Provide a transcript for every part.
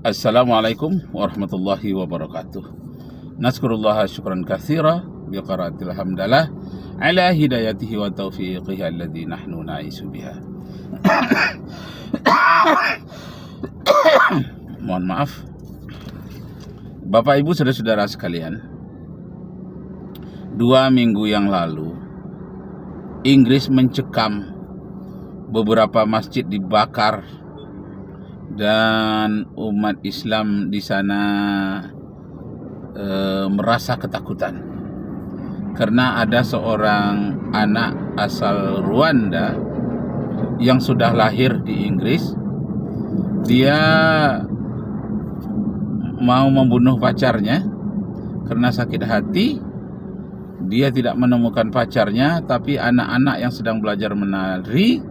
Assalamualaikum warahmatullahi wabarakatuh. Naskurullah syukran katsira biqaraatil hamdalah ala hidayatihi wa taufiqihi alladzi nahnu na'isu biha. Mohon maaf Bapak Ibu saudara-saudara sekalian, 2 minggu yang lalu Inggris mencekam, beberapa masjid dibakar dan umat Islam di sana merasa ketakutan karena ada seorang anak asal Rwanda yang sudah lahir di Inggris. Dia mau membunuh pacarnya karena sakit hati. Dia tidak menemukan pacarnya, tapi anak-anak yang sedang belajar menari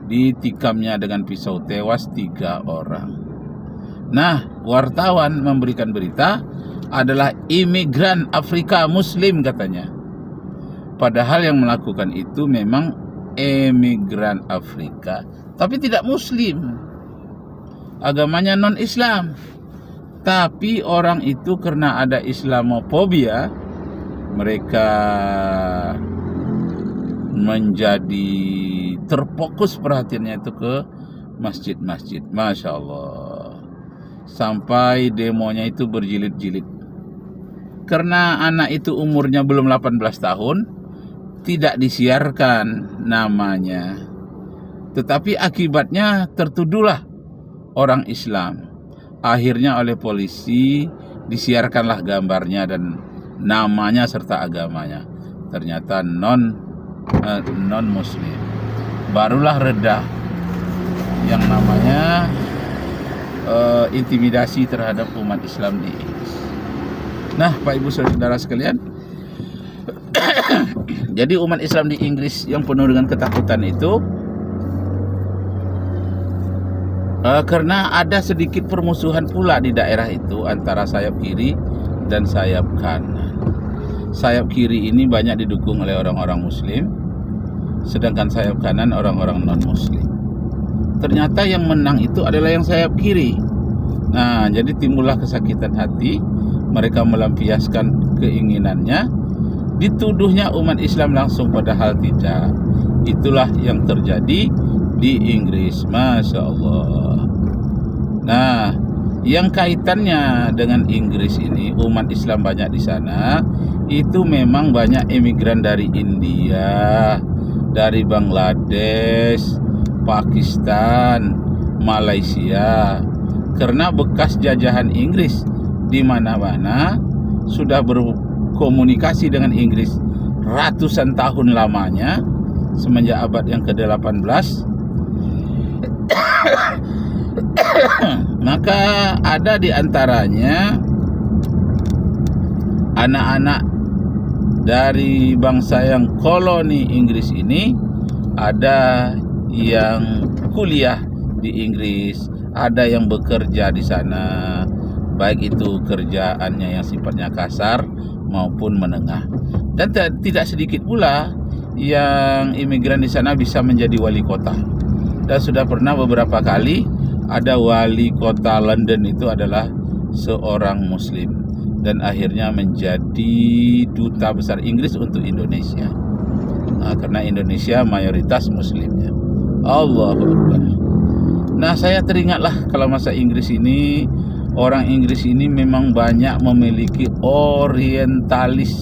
ditikamnya dengan pisau, tewas 3 orang. Nah, wartawan memberikan berita adalah imigran Afrika Muslim katanya. Padahal yang melakukan itu memang imigran Afrika, tapi tidak Muslim. Agamanya non-Islam. Tapi orang itu karena ada Islamofobia, mereka menjadi terfokus perhatiannya itu ke masjid-masjid. Masya Allah, sampai demonya itu berjilid-jilid. Karena anak itu umurnya belum 18 tahun, tidak disiarkan namanya. Tetapi akibatnya tertuduhlah orang Islam. Akhirnya oleh polisi disiarkanlah gambarnya dan namanya serta agamanya. Ternyata non Muslim. Barulah reda yang namanya intimidasi terhadap umat Islam di Inggris. Nah, Pak Ibu saudara sekalian, jadi umat Islam di Inggris yang penuh dengan ketakutan itu karena ada sedikit permusuhan pula di daerah itu antara sayap kiri dan sayap kanan. Sayap kiri ini banyak didukung oleh orang-orang Muslim, sedangkan sayap kanan orang-orang non-Muslim. Ternyata yang menang itu adalah yang sayap kiri. Nah, jadi timbullah kesakitan hati. Mereka melampiaskan keinginannya, dituduhnya umat Islam langsung, padahal tidak. Itulah yang terjadi di Inggris. Masya Allah. Nah, yang kaitannya dengan Inggris ini, umat Islam banyak di sana, itu memang banyak imigran dari India, dari Bangladesh, Pakistan, Malaysia. Karena bekas jajahan Inggris di mana-mana sudah berkomunikasi dengan Inggris ratusan tahun lamanya, semenjak abad yang ke-18. Maka ada di antaranya anak-anak dari bangsa yang koloni Inggris ini, ada yang kuliah di Inggris, ada yang bekerja di sana, baik itu kerjaannya yang sifatnya kasar maupun menengah. Dan tidak sedikit pula yang imigran di sana bisa menjadi wali kota. Dan sudah pernah beberapa kali ada wali kota London itu adalah seorang Muslim dan akhirnya menjadi duta besar Inggris untuk Indonesia. Nah, karena Indonesia mayoritas Muslimnya. Allahu Akbar. Nah, saya teringatlah kalau masa Inggris ini, orang Inggris ini memang banyak memiliki orientalis.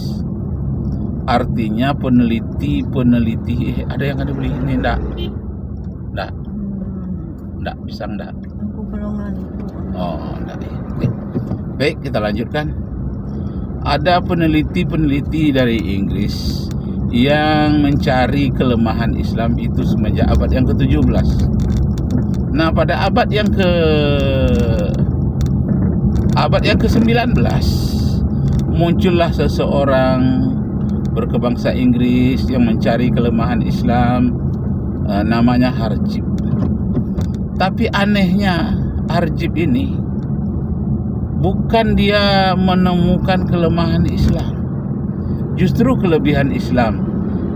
Artinya peneliti. Ada yang ada beli ini enggak? Enggak, bisa enggak? Aku pelongan. Oh, enggak. Oke. Baik, kita lanjutkan. Ada peneliti dari Inggris yang mencari kelemahan Islam itu semenjak abad yang ke-17. Nah, pada abad yang ke-19 muncullah seseorang berkebangsa Inggris yang mencari kelemahan Islam, namanya Harjib. Tapi anehnya Harjib ini bukan dia menemukan kelemahan Islam, justru kelebihan Islam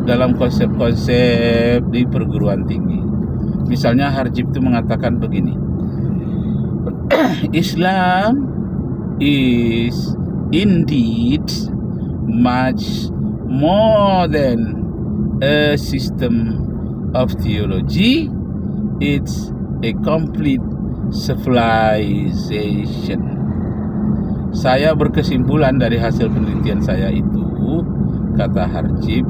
dalam konsep-konsep di perguruan tinggi. Misalnya Harjib itu mengatakan begini, Islam is indeed much more than a system of theology. It's a complete civilization. Saya berkesimpulan dari hasil penelitian saya itu, kata Harjib,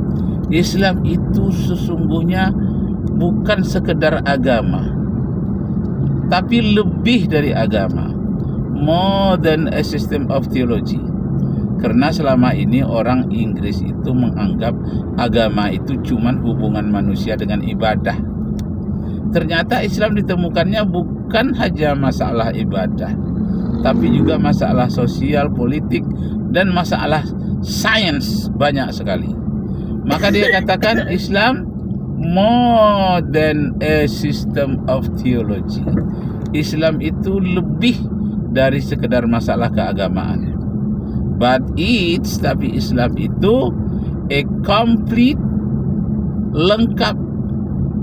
Islam itu sesungguhnya bukan sekedar agama, tapi lebih dari agama, more than a system of theology. Karena selama ini orang Inggris itu menganggap agama itu cuma hubungan manusia dengan ibadah. Ternyata Islam ditemukannya bukan hanya masalah ibadah, tapi juga masalah sosial, politik, dan masalah sains banyak sekali. Maka dia katakan Islam more than a system of theology. Islam itu lebih dari sekedar masalah keagamaan. Tapi Islam itu lengkap,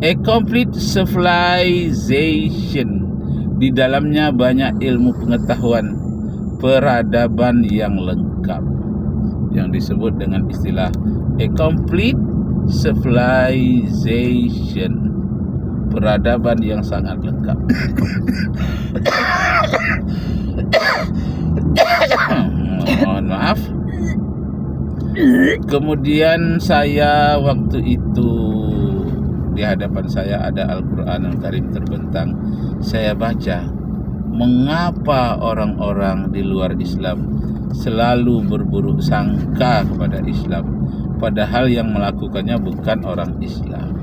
a complete civilization. Di dalamnya banyak ilmu pengetahuan, peradaban yang lengkap, yang disebut dengan istilah a complete civilization, peradaban yang sangat lengkap. Mohon maaf. Kemudian saya waktu itu di hadapan saya ada Al-Quran Al-Karim terbentang. Saya baca, mengapa orang-orang di luar Islam selalu berburuk sangka kepada Islam, padahal yang melakukannya bukan orang Islam.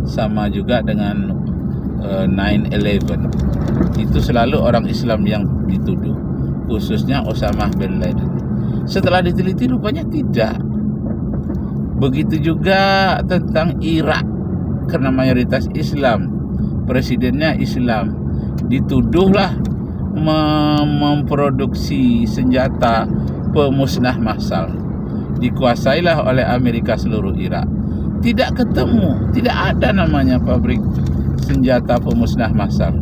Sama juga dengan 9/11, itu selalu orang Islam yang dituduh, khususnya Osama bin Laden. Setelah diteliti rupanya tidak. Begitu juga tentang Irak, karena mayoritas Islam, presidennya Islam, dituduhlah memproduksi senjata pemusnah massal. Dikuasailah oleh Amerika seluruh Irak. Tidak ketemu, tidak ada namanya pabrik senjata pemusnah massal.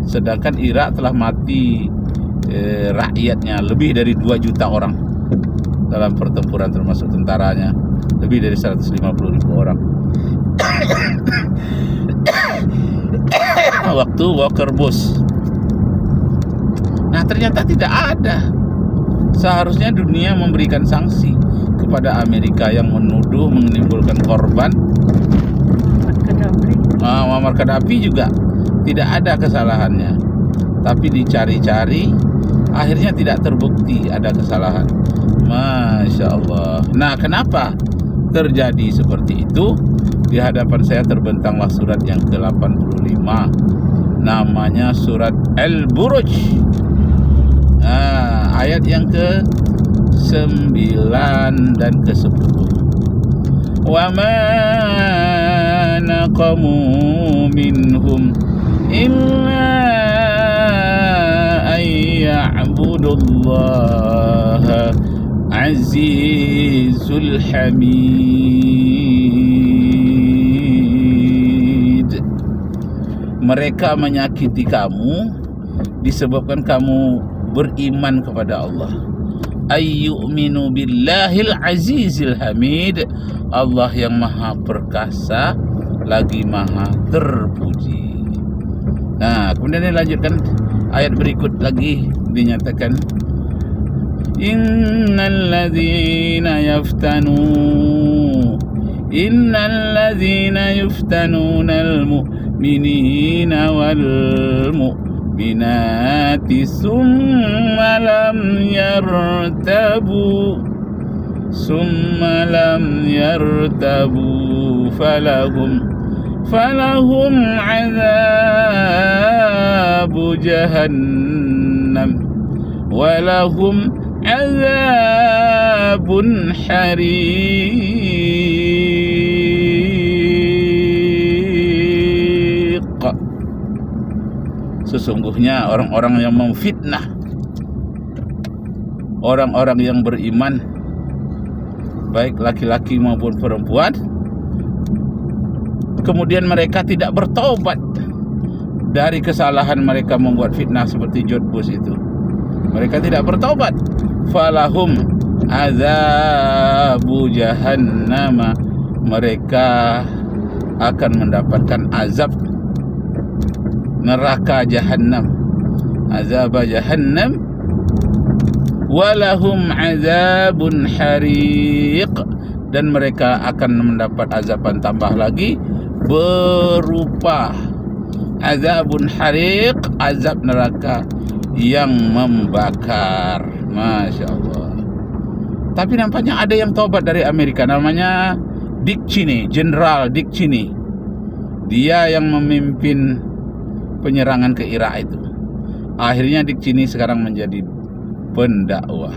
Sedangkan Irak telah mati rakyatnya lebih dari 2 juta orang dalam pertempuran, termasuk tentaranya lebih dari 150.000 orang. Waktu Walker Bush. Nah, ternyata tidak ada. Seharusnya dunia memberikan sanksi kepada Amerika yang menuduh menimbulkan korban. Muammar Gaddafi juga tidak ada kesalahannya, tapi dicari-cari, akhirnya tidak terbukti ada kesalahan. Masya Allah. Nah, kenapa terjadi seperti itu? Di hadapan saya terbentanglah surat yang ke-85, namanya surat Al-Buruj. Ayat yang ke-9 dan ke-10. Wa ma naqamu minhum illa an ya'budullaha azizul hamid. Mereka menyakiti kamu disebabkan kamu beriman kepada Allah. Ayyuminu billahil azizil hamid, Allah yang maha perkasa lagi maha terpuji. Nah, kemudian dilanjutkan ayat berikut lagi, dinyatakan innal ladzina yuftanuna al-mu'minina wal mu'minati summa lam yartabu falahum azabu jahannam walahum azabun hariq. Sesungguhnya orang-orang yang memfitnah orang-orang yang beriman, baik laki-laki maupun perempuan, kemudian mereka tidak bertobat dari kesalahan mereka membuat fitnah seperti George Bush itu. Mereka tidak bertaubat. Falahum azabu jahannam, mereka akan mendapatkan azab neraka jahannam, azab jahannam. Walahum azabun hariq, dan mereka akan mendapat azaban tambah lagi berupa azabun hariq, azab neraka yang membakar. Masya Allah. Tapi nampaknya ada yang taubat dari Amerika, namanya Dick Cheney, Jenderal Dick Cheney. Dia yang memimpin penyerangan ke Irak itu. Akhirnya Dick Cheney sekarang menjadi pendakwah,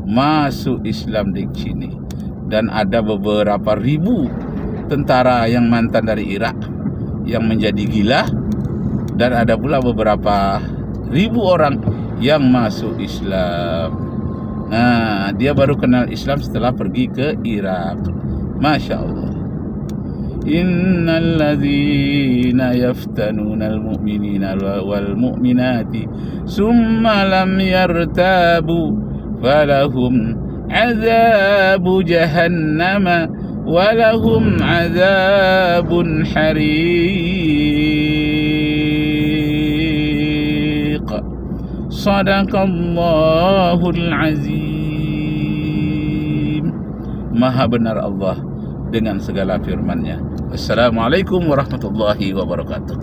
masuk Islam Dick Cheney. Dan ada beberapa ribu tentara yang mantan dari Irak yang menjadi gila, dan ada pula beberapa ribu orang yang masuk Islam. Nah, dia baru kenal Islam setelah pergi ke Irak. Masya Allah. Innal ladzina yaftanuna al-mu'minina wal mu'minati summa lam yartabu falahum azabu jahannama walahum azabun hariq. Sadaqallahul azim. Maha benar Allah dengan segala firman-Nya. Assalamualaikum warahmatullahi wabarakatuh.